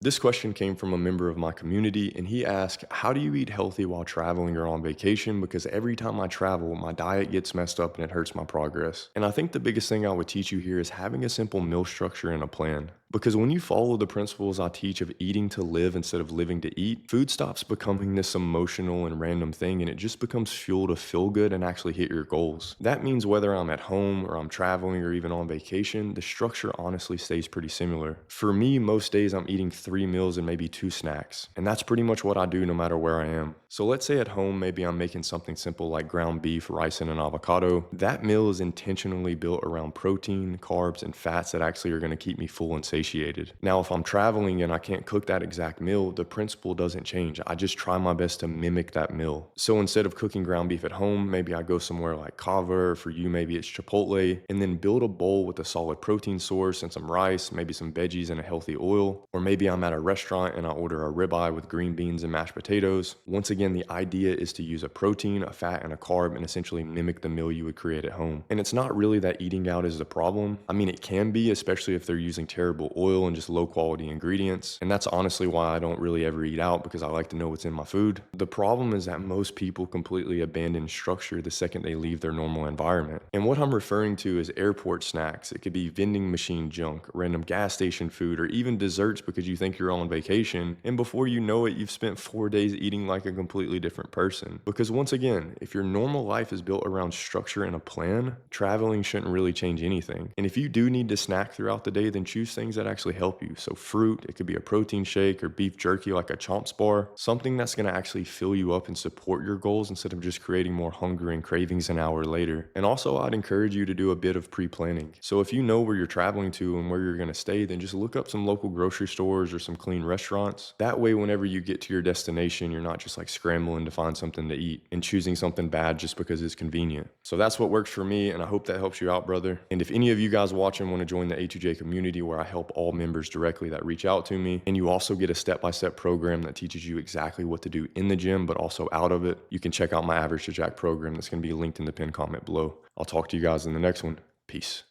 This question came from a member of my community, and he asked, how do you eat healthy while traveling or on vacation? Because every time I travel, my diet gets messed up and it hurts my progress. And I think the biggest thing I would teach you here is having a simple meal structure and a plan. Because when you follow the principles I teach of eating to live instead of living to eat, food stops becoming this emotional and random thing and it just becomes fuel to feel good and actually hit your goals. That means whether I'm at home or I'm traveling or even on vacation, the structure honestly stays pretty similar. For me, most days I'm eating 3 meals and maybe 2 snacks. And that's pretty much what I do no matter where I am. So let's say at home, maybe I'm making something simple like ground beef, rice, and an avocado. That meal is intentionally built around protein, carbs, and fats that actually are going to keep me full and satiated. Now, if I'm traveling and I can't cook that exact meal, the principle doesn't change. I just try my best to mimic that meal. So instead of cooking ground beef at home, maybe I go somewhere like Kava, or for you, maybe it's Chipotle, and then build a bowl with a solid protein source and some rice, maybe some veggies and a healthy oil. Or maybe I'm at a restaurant and I order a ribeye with green beans and mashed potatoes. Once again, the idea is to use a protein, a fat, and a carb and essentially mimic the meal you would create at home. And it's not really that eating out is the problem. I mean, it can be, especially if they're using terrible oil and just low quality ingredients. And that's honestly why I don't really ever eat out, because I like to know what's in my food. The problem is that most people completely abandon structure the second they leave their normal environment. And what I'm referring to is airport snacks. It could be vending machine junk, random gas station food, or even desserts because you think you're on vacation. And before you know it, you've spent 4 days eating like a completely different person. Because once again, if your normal life is built around structure and a plan, traveling shouldn't really change anything. And if you do need to snack throughout the day, then choose things that actually help you. So fruit, it could be a protein shake or beef jerky like a Chomps bar, something that's going to actually fill you up and support your goals instead of just creating more hunger and cravings an hour later. And also, I'd encourage you to do a bit of pre-planning. So if you know where you're traveling to and where you're going to stay, then just look up some local grocery stores or some clean restaurants. That way, whenever you get to your destination, you're not just like scrambling to find something to eat and choosing something bad just because it's convenient. So that's what works for me, and I hope that helps you out, brother. And if any of you guys watching want to join the A2J community where I help all members directly that reach out to me, and you also get a step-by-step program that teaches you exactly what to do in the gym but also out of it, you can check out my Average to Jack program that's going to be linked in the pinned comment below. I'll talk to you guys in the next one. Peace.